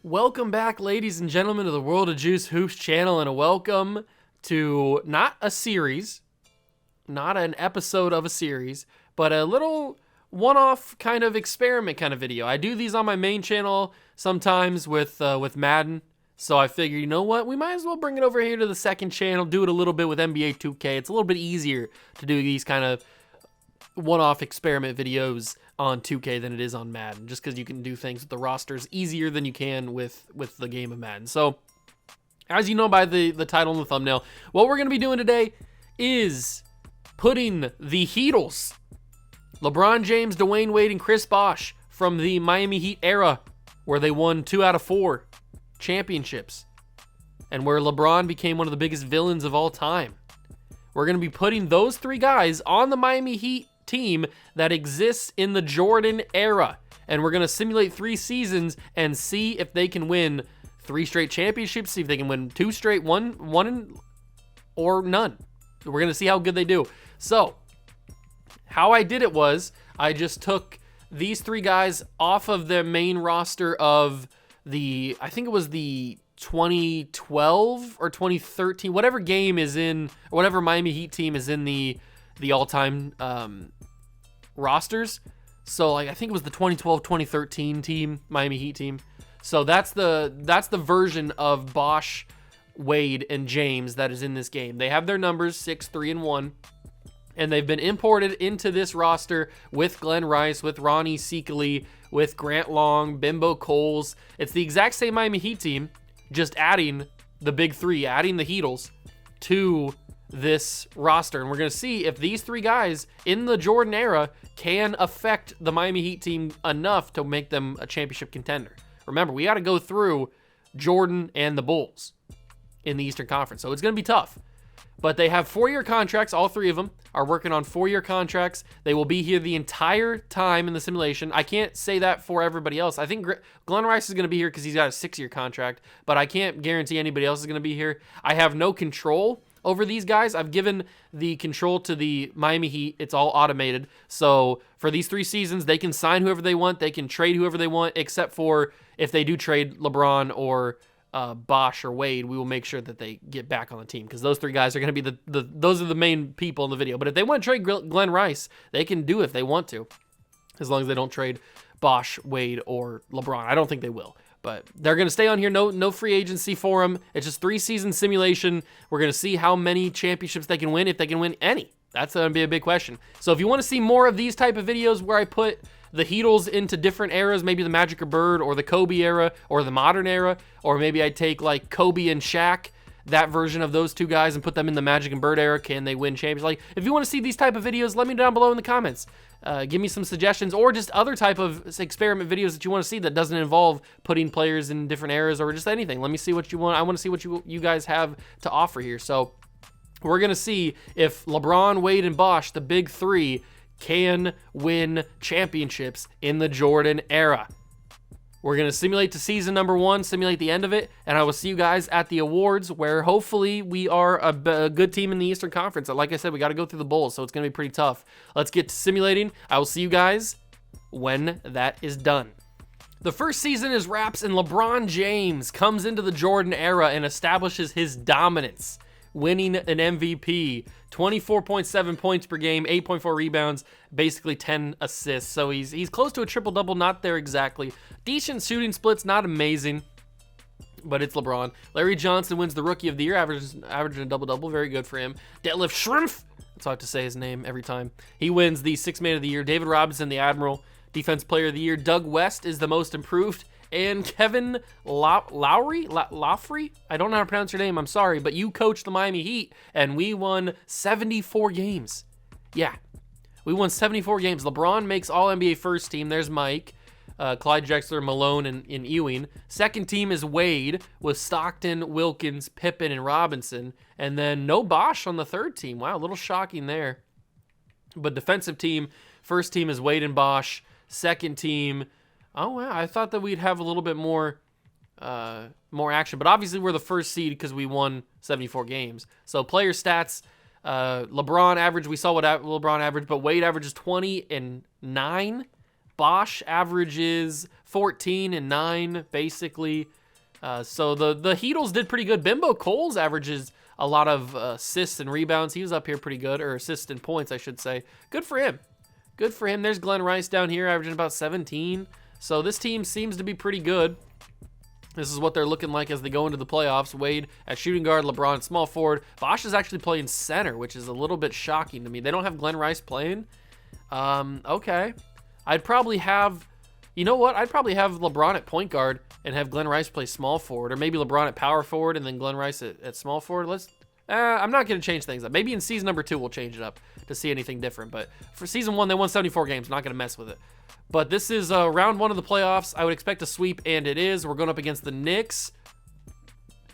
Welcome back, ladies and gentlemen, to the World of Juice Hoops channel, and a welcome to not a series, not an episode of a series, but a little one-off kind of experiment kind of video. I do these on my main channel sometimes with Madden, so I figure, you know what, we might as well bring it over here to the second channel, do it a little bit with NBA 2K. It's a little bit easier to do these kind of one-off experiment videos on 2K than it is on Madden, just because you can do things with the rosters easier than you can with the game of Madden. So, as you know by the title and the thumbnail, what we're going to be doing today is putting the Heatles, LeBron James, Dwayne Wade, and Chris Bosh from the Miami Heat era, where they won 2 out of 4 championships, and where LeBron became one of the biggest villains of all time. We're going to be putting those 3 guys on the Miami Heat team that exists in the Jordan era, and we're going to simulate 3 seasons and see if they can win 3 straight championships, see if they can win 2 straight, one or none. We're going to see how good they do. So how I did it was I just took these 3 guys off of the main roster of the, I think it was the 2012 or 2013, whatever game is in, or whatever Miami Heat team is in the all-time rosters. So like I think it was the 2012-2013 team, Miami Heat team. So that's the version of Bosh, Wade, and James that is in this game. They have their numbers 6, 3, and 1. And they've been imported into this roster with Glenn Rice, with Ronnie Seekely, with Grant Long, Bimbo Coles. It's the exact same Miami Heat team, just adding the big 3, adding the Heatles to this roster. And we're going to see if these 3 guys in the Jordan era can affect the Miami Heat team enough to make them a championship contender. Remember, we got to go through Jordan and the Bulls in the Eastern Conference, so it's going to be tough. But they have 4-year contracts. All 3 of them are working on 4-year contracts. They will be here the entire time in the simulation. I can't say that for everybody else. I think Glenn Rice is going to be here because he's got a 6-year contract, but I can't guarantee anybody else is going to be here. I have no control over these guys. I've given the control to the Miami Heat. It's all automated. So for these 3 seasons, they can sign whoever they want. They can trade whoever they want, except for if they do trade LeBron or Bosh or Wade, we will make sure that they get back on the team, because those 3 guys are going to be those are the main people in the video. But if they want to trade Glenn Rice, they can do it if they want to, as long as they don't trade Bosh, Wade, or LeBron. I don't think they will, but they're going to stay on here. No free agency for them. It's just 3-season simulation. We're going to see how many championships they can win, if they can win any. That's going to be a big question. So if you want to see more of these type of videos where I put the Heatles into different eras, maybe the Magic or Bird, or the Kobe era, or the modern era, or maybe I take like Kobe and Shaq, that version of those 2 guys, and put them in the Magic and Bird era. Can they win championships? Like, if you want to see these type of videos, let me know down below in the comments. Give me some suggestions, or just other type of experiment videos that you want to see that doesn't involve putting players in different eras, or just anything. Let me see what you want. I want to see what you guys have to offer here. So we're going to see if LeBron, Wade, and Bosh, the big 3, can win championships in the Jordan era. We're going to simulate to season number 1, simulate the end of it, and I will see you guys at the awards, where hopefully we are a good team in the Eastern Conference. Like I said, we got to go through the Bulls, so it's going to be pretty tough. Let's get to simulating. I will see you guys when that is done. The first season is wraps, and LeBron James comes into the Jordan era and establishes his dominance, winning an MVP, 24.7 points per game, 8.4 rebounds, basically 10 assists. So he's close to a triple-double, not there exactly. Decent shooting splits, not amazing, but it's LeBron. Larry Johnson wins the Rookie of the Year, averaging a double-double, very good for him. Detlef Schrempf, that's how I have to say his name every time. He wins the Sixth Man of the Year. David Robinson, the Admiral, Defense Player of the Year. Doug West is the most improved. And Kevin Lowry, I don't know how to pronounce your name, I'm sorry, but you coached the Miami Heat, and we won 74 games. Yeah, we won 74 games. LeBron makes All-NBA first team. There's Mike, Clyde Drexler, Malone, and Ewing. Second team is Wade with Stockton, Wilkins, Pippen, and Robinson. And then no Bosh on the third team. Wow, a little shocking there. But defensive team, first team is Wade and Bosh. Second team, oh, wow, I thought that we'd have a little bit more action. But obviously we're the first seed because we won 74 games. So player stats, LeBron average, we saw what LeBron averaged, but Wade averages 20 and 9. Bosh averages 14 and 9, basically. So the Heatles did pretty good. Bimbo Coles averages a lot of assists and rebounds. He was up here pretty good, or assists and points, I should say. Good for him. Good for him. There's Glenn Rice down here averaging about 17. So this team seems to be pretty good. This is what they're looking like as they go into the playoffs. Wade at shooting guard, LeBron at small forward. Bosch is actually playing center, which is a little bit shocking to me. They don't have Glenn Rice playing. Okay. I'd probably have, you know what? I'd probably have LeBron at point guard and have Glenn Rice play small forward, or maybe LeBron at power forward and then Glenn Rice at small forward. I'm not going to change things up. Maybe in season number 2 we'll change it up to see anything different. But for season 1, they won 74 games. I'm not going to mess with it. But this is round 1 of the playoffs. I would expect a sweep, and it is. We're going up against the Knicks.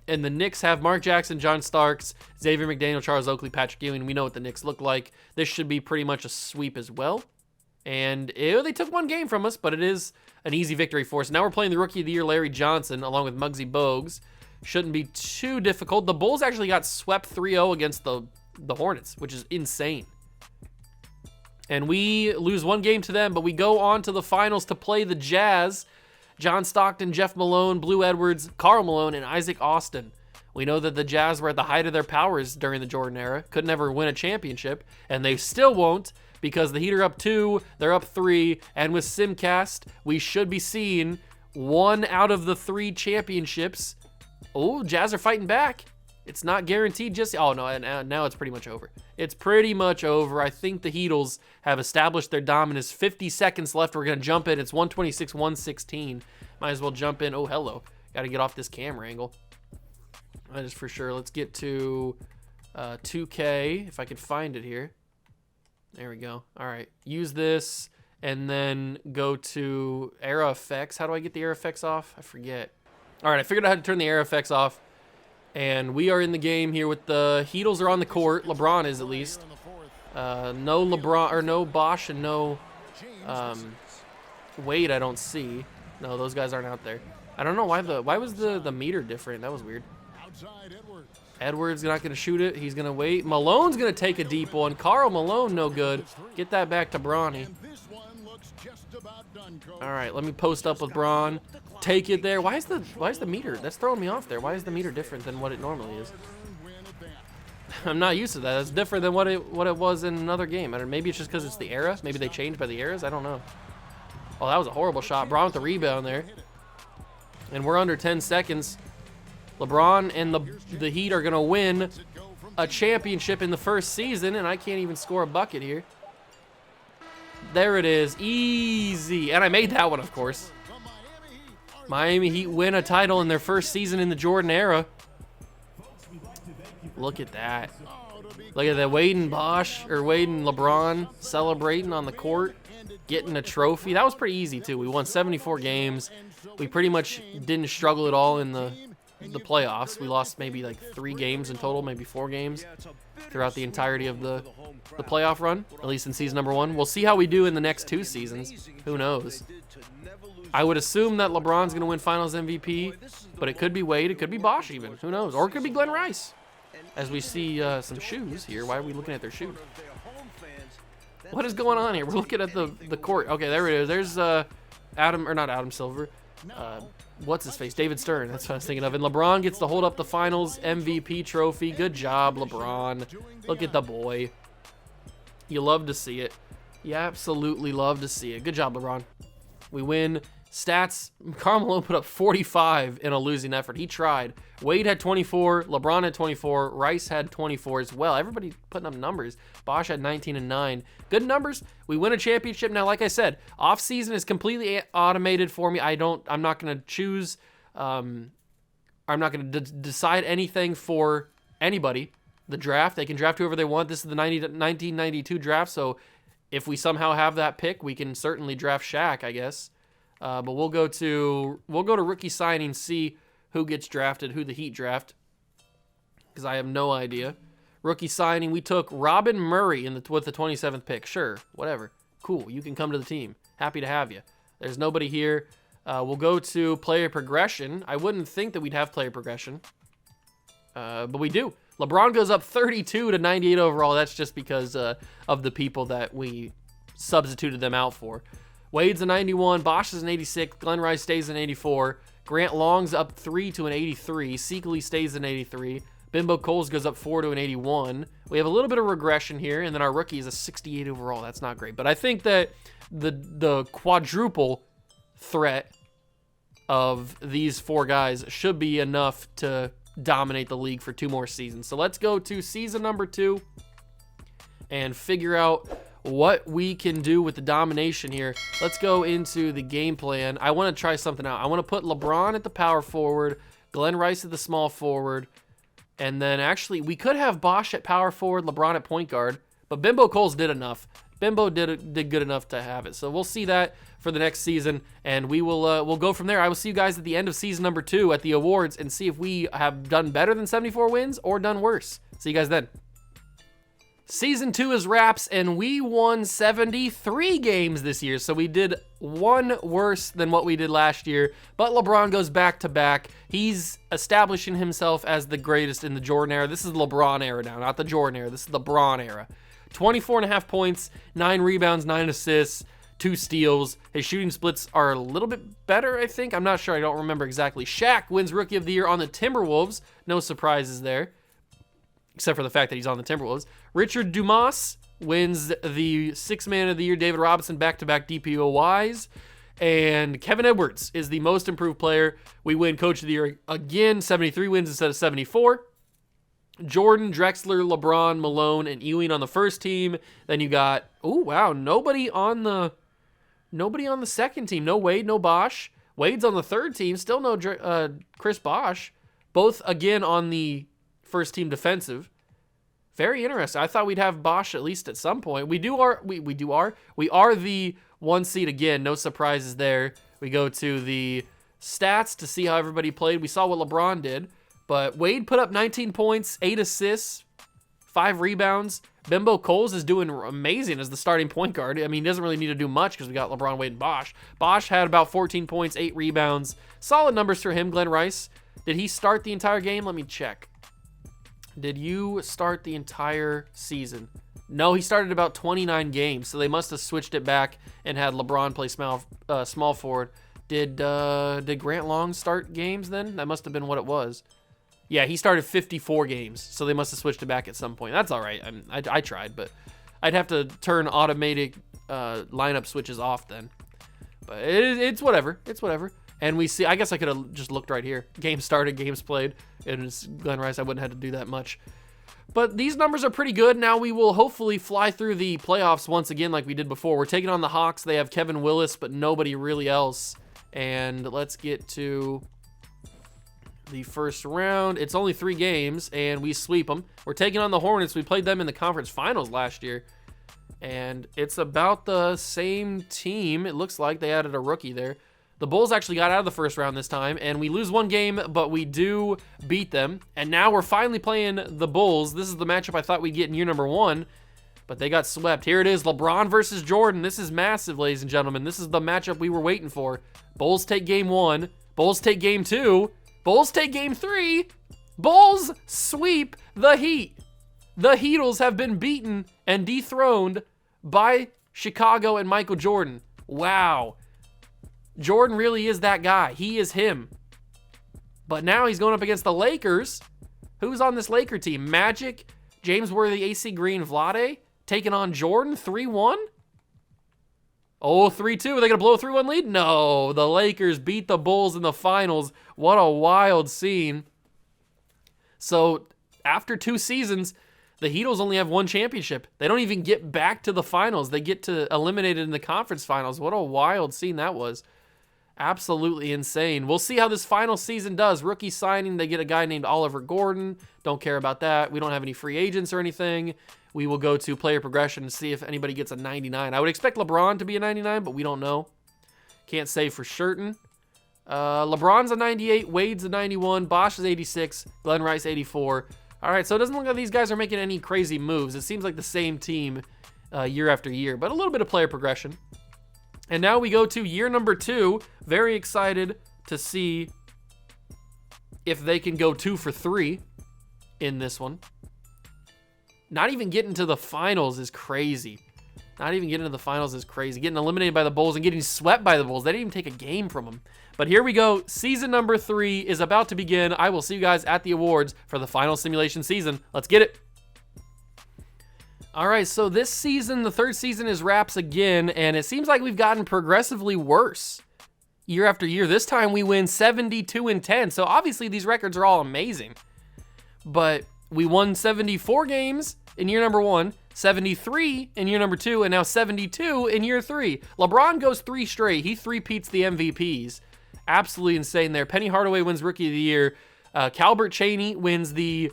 And the Knicks have Mark Jackson, John Starks, Xavier McDaniel, Charles Oakley, Patrick Ewing. We know what the Knicks look like. This should be pretty much a sweep as well. And they took 1 game from us, but it is an easy victory for us. Now we're playing the Rookie of the Year, Larry Johnson, along with Muggsy Bogues. Shouldn't be too difficult. The Bulls actually got swept 3-0 against the Hornets, which is insane. And we lose 1 game to them, but we go on to the finals to play the Jazz. John Stockton, Jeff Malone, Blue Edwards, Karl Malone, and Isaac Austin. We know that the Jazz were at the height of their powers during the Jordan era. Could never win a championship, and they still won't because the Heat are up 2, they're up 3, and with Simcast, we should be seeing 1 out of the 3 championships. Oh, Jazz are fighting back. It's not guaranteed just... Oh, no, and now it's pretty much over. It's pretty much over. I think the Heatles have established their dominance. 50 seconds left. We're going to jump in. It's 126-116. Might as well jump in. Oh, hello. Got to get off this camera angle. That is for sure. Let's get to 2K, if I can find it here. There we go. All right. Use this, and then go to Era Effects. How do I get the Era Effects off? I forget. All right, I figured out how to turn the Era Effects off. And we are in the game here with the Heatles are on the court. LeBron is, at least. No LeBron, or no Bosch, and no Wade I don't see. No, those guys aren't out there. I don't know why was the meter different? That was weird. Edwards not going to shoot it. He's going to wait. Malone's going to take a deep one. Karl Malone, no good. Get that back to Bronny. All right, let me post up with Bron. Take it there. Why is the meter? That's throwing me off there. Why is the meter different than what it normally is? I'm not used to that. It's different than what it was in another game. I don't know, maybe it's just because it's the era. Maybe they changed by the eras. I don't know. Oh, that was a horrible shot. Bron with the rebound there. And we're under 10 seconds. LeBron and the Heat are going to win a championship in the first season, and I can't even score a bucket here. There it is. Easy. And I made that one, of course. Miami Heat win a title in their first season in the Jordan era. Look at that. Look at that. Wade and Bosch, or Wade and LeBron celebrating on the court, getting a trophy. That was pretty easy, too. We won 74 games. We pretty much didn't struggle at all in the playoffs. We lost maybe like 3 games in total, maybe 4 games throughout the entirety of the playoff run, at least in season number 1. We'll see how we do in the next 2 seasons. Who knows? I would assume that LeBron's going to win Finals MVP, but it could be Wade, it could be Bosch even. Who knows? Or it could be Glenn Rice. As we see some shoes here. Why are we looking at their shoes? What is going on here? We're looking at the court. Okay, there it is. There's not Adam Silver. What's his face? David Stern. That's what I was thinking of. And LeBron gets to hold up the Finals MVP trophy. Good job, LeBron. Look at the boy. You love to see it. You absolutely love to see it. Good job, LeBron. We win. Stats, Karl Malone put up 45 in a losing effort. He tried. Wade had 24. LeBron had 24. Rice had 24 as well. Everybody putting up numbers. Bosch had 19 and 9. Good numbers. We win a championship. Now, like I said, off season is completely automated for me. I'm not going to choose. I'm not going to decide anything for anybody. The draft, they can draft whoever they want. This is the 1992 draft. So if we somehow have that pick, we can certainly draft Shaq, I guess. But we'll go to rookie signing, see who gets drafted, who the Heat draft, because I have no idea. Rookie signing, we took Robin Murray with the 27th pick. Sure, whatever. Cool, you can come to the team. Happy to have you. There's nobody here. We'll go to player progression. I wouldn't think that we'd have player progression, but we do. LeBron goes up 32 to 98 overall. That's just because of the people that we substituted them out for. Wade's a 91, Bosch is an 86, Glenn Rice stays an 84, Grant Long's up 3 to an 83. Seekley stays an 83. Bimbo Coles goes up 4 to an 81. We have a little bit of regression here, and then our rookie is a 68 overall. That's not great. But I think that the quadruple threat of these 4 guys should be enough to dominate the league for 2 more seasons. So let's go to season number 2 and figure out what we can do with the domination here. Let's go into the game plan. I want to try something out. I want to put LeBron at the power forward, Glenn Rice at the small forward, and then actually we could have Bosh at power forward, LeBron at point guard, but Bimbo Coles did enough. Bimbo did good enough to have it. So we'll see that for the next season, and we'll go from there. I will see you guys at the end of season number 2 at the awards and see if we have done better than 74 wins or done worse. See you guys then. Season 2 is wraps, and we won 73 games this year, so we did 1 worse than what we did last year, but LeBron goes back-to-back. He's establishing himself as the greatest in the Jordan era. This is the LeBron era now, not the Jordan era. This is the LeBron era. 24.5 points, 9 rebounds, 9 assists, 2 steals. His shooting splits are a little bit better, I think. I'm not sure. I don't remember exactly. Shaq wins Rookie of the Year on the Timberwolves. No surprises there, except for the fact that he's on the Timberwolves. Richard Dumas wins the Sixth Man of the Year. David Robinson back-to-back DPOYs. And Kevin Edwards is the most improved player. We win Coach of the Year again, 73 wins instead of 74. Jordan, Drexler, LeBron, Malone, and Ewing on the first team. Then you got, oh wow, nobody on the second team. No Wade, no Bosh. Wade's on the third team. Still no Chris Bosh. Both again on the first team defensive. Very interesting. I thought we'd have Bosh at least at some point. We are the 1 seed again. No surprises there. We go to the stats to see how everybody played. We saw what LeBron did, but Wade put up 19 points, 8 assists, 5 rebounds. Bimbo Coles is doing amazing as the starting point guard. I mean, he doesn't really need to do much because we got LeBron, Wade, and Bosh. Bosh had about 14 points, 8 rebounds. Solid numbers for him. Glenn Rice, did he start the entire game? Let me check. Did you start the entire season? No, he started about 29 games, so they must have switched it back and had LeBron play small forward. Did Grant Long start games then? That must have been what it was. Yeah, he started 54 games, so they must have switched it back at some point. That's all right. I tried, but I'd have to turn automated lineup switches off then. But it's whatever. It's whatever. And we see, I guess I could have just looked right here. Games started, games played. And it's Glenn Rice, I wouldn't have to do that much. But these numbers are pretty good. Now we will hopefully fly through the playoffs once again like we did before. We're taking on the Hawks. They have Kevin Willis, but nobody really else. And let's get to the first round. It's only 3 games, and we sweep them. We're taking on the Hornets. We played them in the conference finals last year. And it's about the same team. It looks like they added a rookie there. The Bulls actually got out of the first round this time, and we lose 1 game, but we do beat them. And now we're finally playing the Bulls. This is the matchup I thought we'd get in year number 1, but they got swept. Here it is, LeBron versus Jordan. This is massive, ladies and gentlemen. This is the matchup we were waiting for. Bulls take game 1. Bulls take game 2. Bulls take game 3. Bulls sweep the Heat. The Heatles have been beaten and dethroned by Chicago and Michael Jordan. Wow. Jordan really is that guy. He is him. But now he's going up against the Lakers. Who's on this Laker team? Magic, James Worthy, AC Green, Vlade, taking on Jordan, 3-1? Oh, 3-2. Are they going to blow a 3-1 lead? No. The Lakers beat the Bulls in the finals. What a wild scene. So, after 2 seasons, the Heatles only have 1 championship. They don't even get back to the finals. They get to eliminated in the conference finals. What a wild scene that was. Absolutely insane. We'll see how this final season does. Rookie signing, they get a guy named Oliver Gordon. Don't care about that. We don't have any free agents or anything. We will go to player progression and see if anybody gets a 99. I would expect LeBron to be a 99, but we don't know. Can't say for certain. LeBron's a 98, Wade's a 91, Bosh is 86, Glenn Rice 84. All right, so it doesn't look like these guys are making any crazy moves. It seems like the same team year after year, but a little bit of player progression. And now we go to year number 2. Very excited to see if they can go 2 for 3 in this one. Not even getting to the finals is crazy. Not even getting to the finals is crazy. Getting eliminated by the Bulls and getting swept by the Bulls. They didn't even take a game from them. But here we go. Season number 3 is about to begin. I will see you guys at the awards for the final simulation season. Let's get it. All right, so this season, the third season is wraps again, and it seems like we've gotten progressively worse year after year. This time we win 72-10, so obviously these records are all amazing. But we won 74 games in year number 1, 73 in year number 2, and now 72 in year 3. LeBron goes 3 straight. He three-peats the MVPs. Absolutely insane there. Penny Hardaway wins Rookie of the Year. Calbert Chaney wins the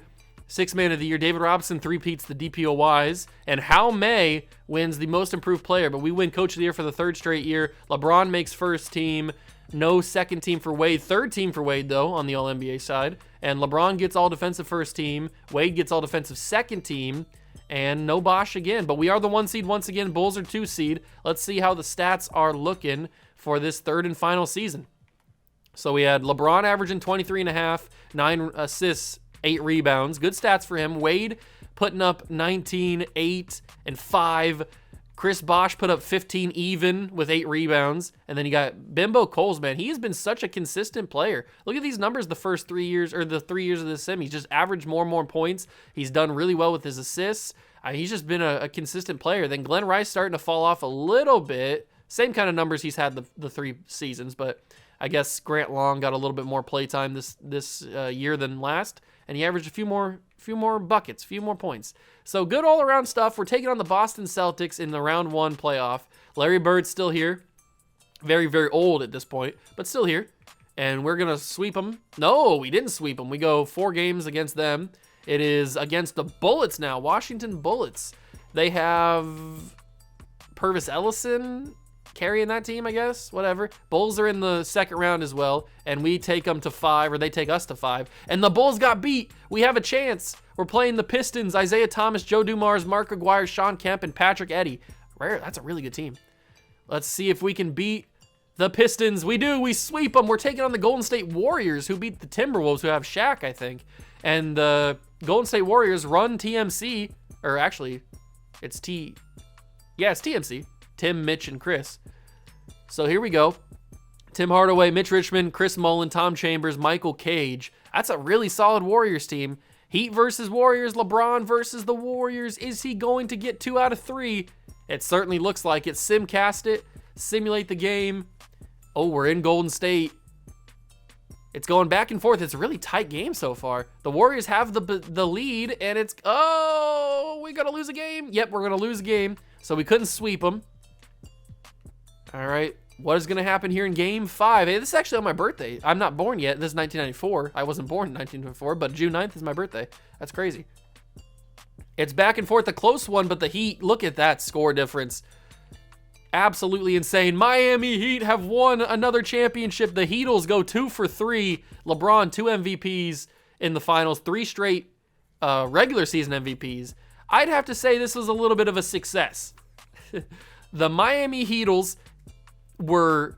Sixth Man of the Year. David Robinson three-peats the DPOYs. And Hal May wins the Most Improved Player. But we win Coach of the Year for the 3rd straight year. LeBron makes first team. No second team for Wade. 3rd team for Wade, though, on the All-NBA side. And LeBron gets all defensive first team. Wade gets all defensive second team. And no Bosh again. But we are the 1 seed once again. Bulls are 2 seed. Let's see how the stats are looking for this 3rd and final season. So we had LeBron averaging 23.5, 9 assists, 8 rebounds. Good stats for him. Wade putting up 19, 8, and 5. Chris Bosh put up 15 even with 8 rebounds. And then you got Bimbo Coles, man. He has been such a consistent player. Look at these numbers the first 3 years, or the 3 years of this sim. He's just averaged more and more points. He's done really well with his assists. He's just been a consistent player. Then Glenn Rice starting to fall off a little bit. Same kind of numbers he's had the 3 seasons, but I guess Grant Long got a little bit more playtime this year than last, and he averaged a few more buckets, a few more points. So good all-around stuff. We're taking on the Boston Celtics in the round 1 playoff. Larry Bird's still here. Very, very old at this point, but still here. And we're going to sweep them. No, we didn't sweep them. We go 4 games against them. It is against the Bullets now, Washington Bullets. They have Purvis Ellison carrying that team, I guess, whatever. Bulls are in the second round as well, and we take them to 5, or they take us to 5, and the Bulls got beat. We have a chance. We're playing the Pistons, Isaiah Thomas, Joe Dumars, Mark Aguirre, Sean Kemp, and Patrick Eddy. Rare, that's a really good team. Let's see if we can beat the Pistons. We do. We sweep them. We're taking on the Golden State Warriors, who beat the Timberwolves, who have Shaq, I think. And the Golden State Warriors run TMC, or actually, it's TMC. Tim, Mitch, and Chris. So here we go. Tim Hardaway, Mitch Richmond, Chris Mullin, Tom Chambers, Michael Cage. That's a really solid Warriors team. Heat versus Warriors, LeBron versus the Warriors. Is he going to get 2 out of 3? It certainly looks like it. Simcast it. Simulate the game. Oh, we're in Golden State. It's going back and forth. It's a really tight game so far. The Warriors have the lead, and it's... Oh, we got to lose a game. Yep, we're going to lose a game. So we couldn't sweep them. All right, what is going to happen here in Game 5? Hey, this is actually on my birthday. I'm not born yet. This is 1994. I wasn't born in 1994, but June 9th is my birthday. That's crazy. It's back and forth, a close one, but the Heat, look at that score difference. Absolutely insane. Miami Heat have won another championship. The Heatles go 2 for 3. LeBron, 2 MVPs in the finals, 3 straight regular season MVPs. I'd have to say this was a little bit of a success. The Miami Heatles were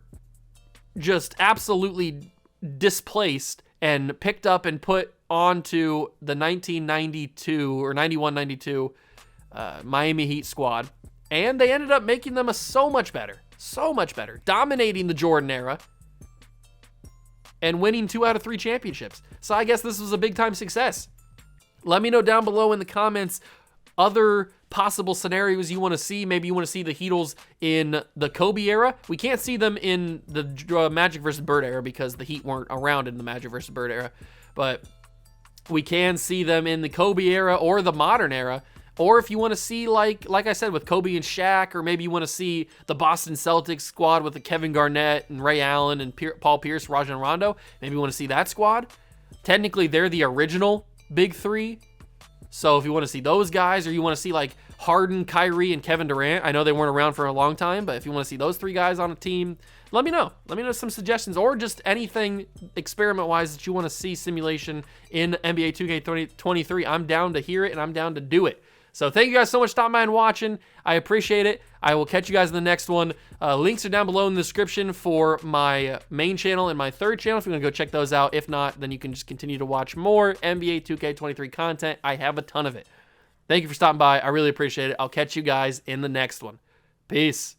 just absolutely displaced and picked up and put onto the 1992 or 91-92 Miami Heat squad. And they ended up making them so much better, dominating the Jordan era and winning 2 out of 3 championships. So I guess this was a big time success. Let me know down below in the comments other possible scenarios you want to see. Maybe you want to see the Heatles in the Kobe era. We can't see them in the Magic versus Bird era because the Heat weren't around in the Magic versus Bird era. But we can see them in the Kobe era or the modern era. Or if you want to see, like I said, with Kobe and Shaq, or maybe you want to see the Boston Celtics squad with the Kevin Garnett and Ray Allen and Paul Pierce, Rajon Rondo. Maybe you want to see that squad. Technically, they're the original Big Three. So if you want to see those guys, or you want to see like Harden, Kyrie, and Kevin Durant, I know they weren't around for a long time, but if you want to see those 3 guys on a team, let me know. Let me know some suggestions, or just anything experiment-wise that you want to see simulation in NBA 2K23. I'm down to hear it, and I'm down to do it. So thank you guys so much for stopping by and watching. I appreciate it. I will catch you guys in the next one. Links are down below in the description for my main channel and my third channel if you want to go check those out. If not, then you can just continue to watch more NBA 2K23 content. I have a ton of it. Thank you for stopping by. I really appreciate it. I'll catch you guys in the next one. Peace.